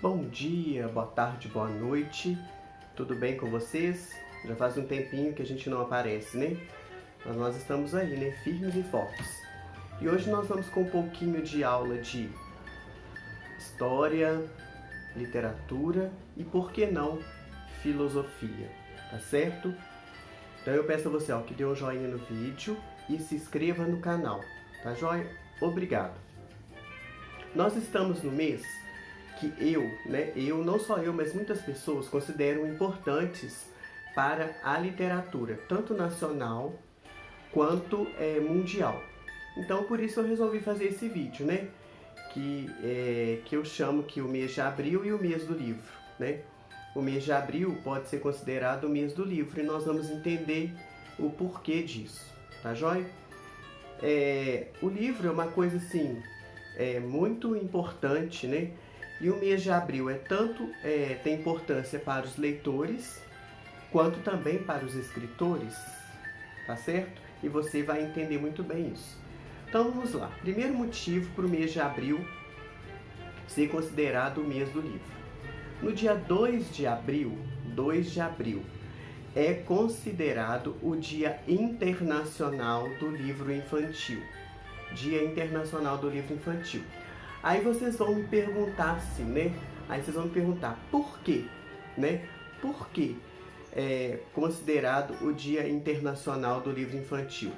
Bom dia, boa tarde, boa noite. Tudo bem com vocês? Já faz um tempinho que a gente não aparece, né? Mas nós estamos aí, né? Firmes e fortes. E hoje nós vamos com um pouquinho de aula de história, literatura e, por que não, filosofia, tá certo? Então eu peço a você, que dê um joinha no vídeo e se inscreva no canal, tá joia? Obrigado. Nós estamos no mês que não só eu, mas muitas pessoas consideram importantes para a literatura, tanto nacional quanto mundial. Então, por isso eu resolvi fazer esse vídeo, né? Que eu chamo que o mês de abril e o mês do livro, né? O mês de abril pode ser considerado o mês do livro e nós vamos entender o porquê disso, tá joia? O livro é uma coisa assim, muito importante, né? E o mês de abril tem importância para os leitores, quanto também para os escritores, tá certo? E você vai entender muito bem isso. Então vamos lá. Primeiro motivo para o mês de abril ser considerado o mês do livro. No dia 2 de abril, é considerado o Dia Internacional do Livro Infantil. Dia Internacional do Livro Infantil. Aí vocês vão me perguntar assim, né? Aí vocês vão me perguntar, por quê? Né? Por que é considerado o Dia Internacional do Livro Infantil?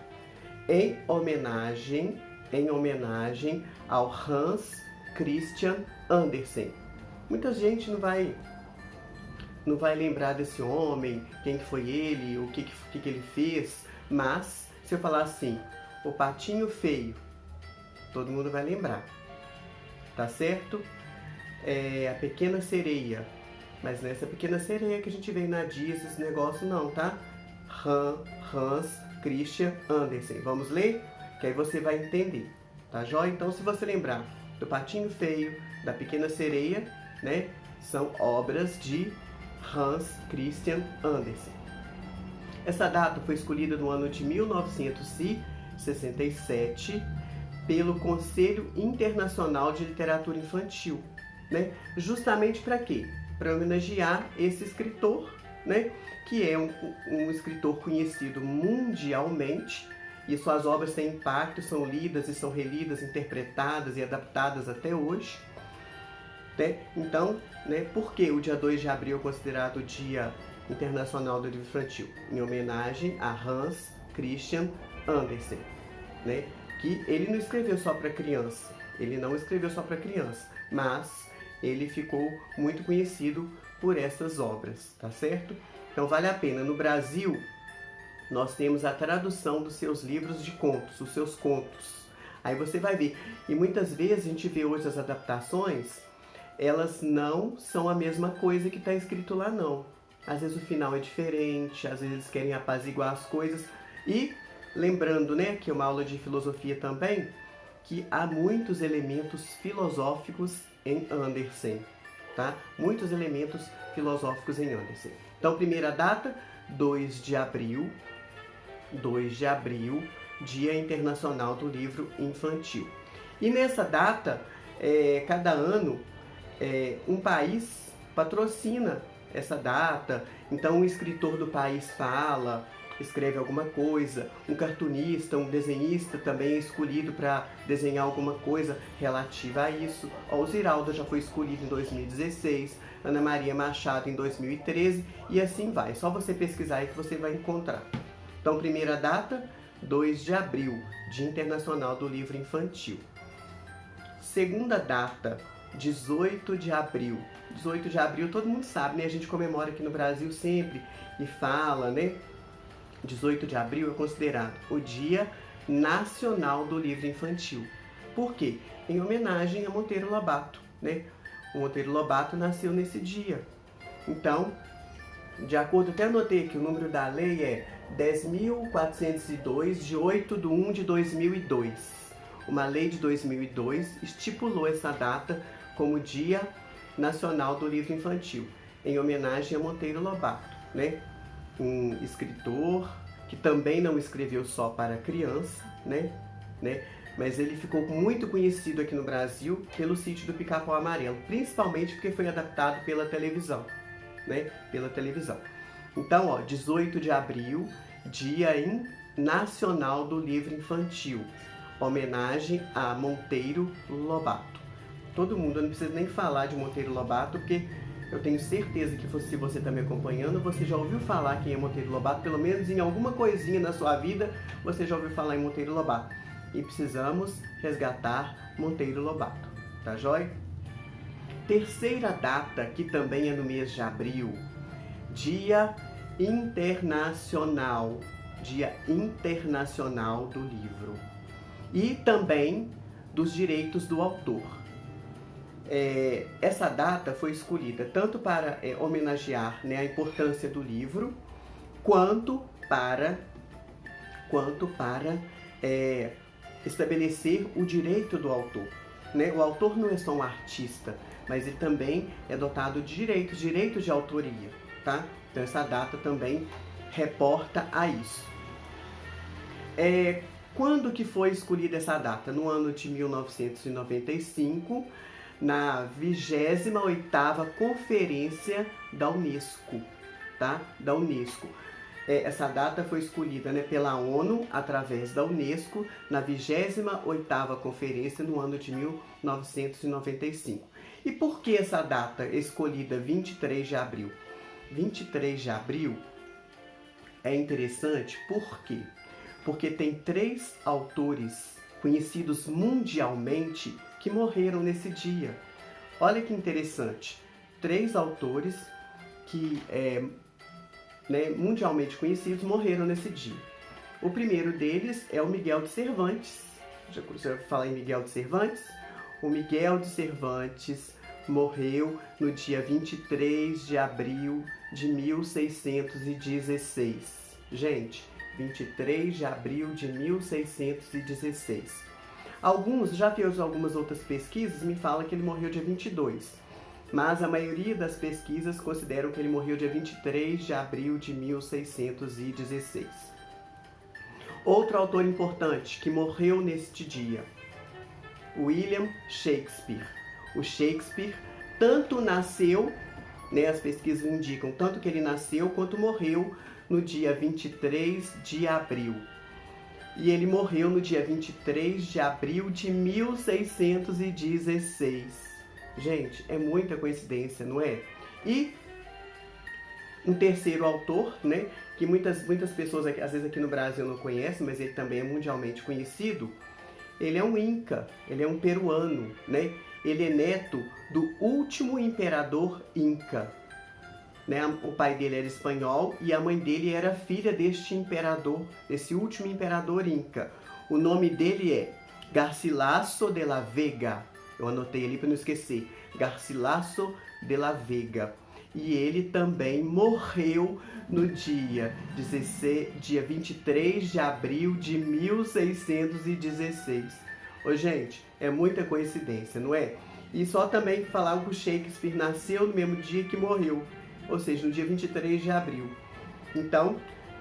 Em homenagem ao Hans Christian Andersen. Muita gente não vai lembrar desse homem, quem foi ele, o que ele fez, mas se eu falar assim, o Patinho Feio, todo mundo vai lembrar. Tá certo? A Pequena Sereia. Mas nessa Pequena Sereia que a gente vê na Disney, esse negócio não, tá? Hans Christian Andersen. Vamos ler? Que aí você vai entender. Tá joia? Então, se você lembrar do Patinho Feio, da Pequena Sereia, né? São obras de Hans Christian Andersen. Essa data foi escolhida no ano de 1967 pelo Conselho Internacional de Literatura Infantil, né? Justamente para quê? Para homenagear esse escritor, né? Que é um escritor conhecido mundialmente, e suas obras têm impacto, são lidas e são relidas, interpretadas e adaptadas até hoje, né? Então, né, por que o dia 2 de abril é considerado o Dia Internacional do Livro Infantil? Em homenagem a Hans Christian Andersen, né? Que ele não escreveu só para criança, mas ele ficou muito conhecido por essas obras, tá certo? Então vale a pena. No Brasil, nós temos a tradução dos seus livros de contos, os seus contos. Aí você vai ver, e muitas vezes a gente vê hoje as adaptações, elas não são a mesma coisa que está escrito lá não. Às vezes o final é diferente, às vezes querem apaziguar as coisas e... Lembrando, né, que é uma aula de filosofia também, que há muitos elementos filosóficos em Andersen, tá? Muitos elementos filosóficos em Andersen. Então, primeira data, 2 de abril, Dia Internacional do Livro Infantil. E nessa data, cada ano, um país patrocina essa data, então um escritor do país escreve alguma coisa, um cartunista, um desenhista também é escolhido para desenhar alguma coisa relativa a isso. O Ziraldo já foi escolhido em 2016, Ana Maria Machado em 2013 e assim vai. É só você pesquisar aí que você vai encontrar. Então, primeira data, 2 de abril, Dia Internacional do Livro Infantil. Segunda data, 18 de abril. 18 de abril todo mundo sabe, né? A gente comemora aqui no Brasil sempre e fala, né? 18 de abril é considerado o Dia Nacional do Livro Infantil. Por quê? Em homenagem a Monteiro Lobato, né? O Monteiro Lobato nasceu nesse dia. Então, de acordo, até anotei que o número da lei é 10.402, de 8/1/2002. Uma lei de 2002 estipulou essa data como Dia Nacional do Livro Infantil, em homenagem a Monteiro Lobato, né? Um escritor que também não escreveu só para criança, né? mas ele ficou muito conhecido aqui no Brasil pelo Sítio do Pica-Pau Amarelo, principalmente porque foi adaptado pela televisão, né? Pela televisão. Então, ó, 18 de abril, Dia Nacional do Livro Infantil, homenagem a Monteiro Lobato. Todo mundo, eu não preciso nem falar de Monteiro Lobato, porque eu tenho certeza que se você está me acompanhando, você já ouviu falar quem é Monteiro Lobato, pelo menos em alguma coisinha na sua vida, você já ouviu falar em Monteiro Lobato. E precisamos resgatar Monteiro Lobato, tá joia? Terceira data, que também é no mês de abril, Dia Internacional do Livro e também dos direitos do autor. Essa data foi escolhida tanto para homenagear, né, a importância do livro, quanto para estabelecer o direito do autor, né? O autor não é só um artista, mas ele também é dotado de direitos de autoria, tá? Então essa data também reporta a isso. Quando que foi escolhida essa data? No ano de 1995, na 28ª Conferência da Unesco, tá? Da Unesco. Essa data foi escolhida, né, pela ONU, através da Unesco, na 28ª Conferência, no ano de 1995. E por que essa data escolhida 23 de abril? 23 de abril é interessante, por quê? Porque tem 3 autores conhecidos mundialmente que morreram nesse dia. Olha que interessante, 3 autores que mundialmente conhecidos morreram nesse dia. O primeiro deles é o Miguel de Cervantes. Já falei em Miguel de Cervantes? O Miguel de Cervantes morreu no dia 23 de abril de 1616. Gente, 23 de abril de 1616. Alguns, já fiz algumas outras pesquisas, me falam que ele morreu dia 22. Mas a maioria das pesquisas consideram que ele morreu dia 23 de abril de 1616. Outro autor importante que morreu neste dia, William Shakespeare. O Shakespeare tanto nasceu, né, as pesquisas indicam, tanto que ele nasceu quanto morreu no dia 23 de abril. E ele morreu no dia 23 de abril de 1616. Gente, é muita coincidência, não é? E um terceiro autor, né, que muitas pessoas, às vezes aqui no Brasil não conhecem, mas ele também é mundialmente conhecido, ele é um Inca, ele é um peruano, né? Ele é neto do último imperador Inca. Né? O pai dele era espanhol e a mãe dele era filha deste imperador, desse último imperador Inca. O nome dele é Garcilaso de la Vega. Eu anotei ali para não esquecer. Garcilaso de la Vega. E ele também morreu no dia 23 de abril de 1616. Ô, gente, é muita coincidência, não é? E só também falar que o Shakespeare nasceu no mesmo dia que morreu, ou seja, no dia 23 de abril. Então,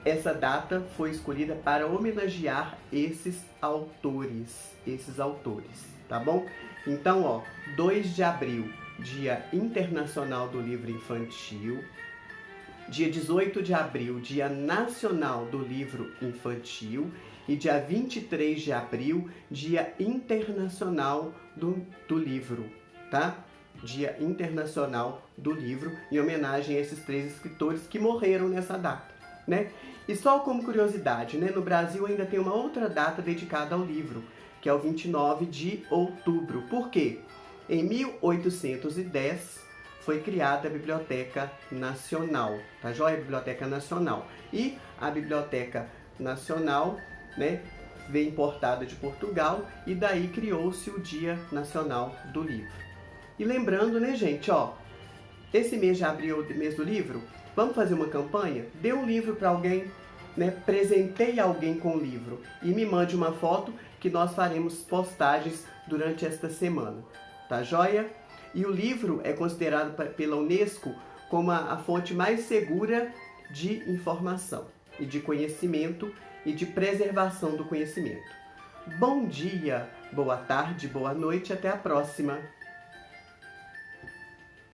essa data foi escolhida para homenagear esses autores, tá bom? Então, ó, 2 de abril, Dia Internacional do Livro Infantil. Dia 18 de abril, Dia Nacional do Livro Infantil. E dia 23 de abril, Dia Internacional do Livro, tá? Dia Internacional do Livro, em homenagem a esses 3 escritores que morreram nessa data, né? E só como curiosidade, né, no Brasil ainda tem uma outra data dedicada ao livro, que é o 29 de outubro. Por quê? Em 1810 foi criada a Biblioteca Nacional, tá joia? A Biblioteca Nacional. E a Biblioteca Nacional, né, veio importada de Portugal e daí criou-se o Dia Nacional do Livro. E lembrando, né, gente, ó, esse mês de abril, mês do livro, vamos fazer uma campanha? Dê um livro para alguém, né, presenteie alguém com o livro e me mande uma foto que nós faremos postagens durante esta semana, tá joia? E o livro é considerado pela Unesco como a fonte mais segura de informação e de conhecimento e de preservação do conhecimento. Bom dia, boa tarde, boa noite, até a próxima!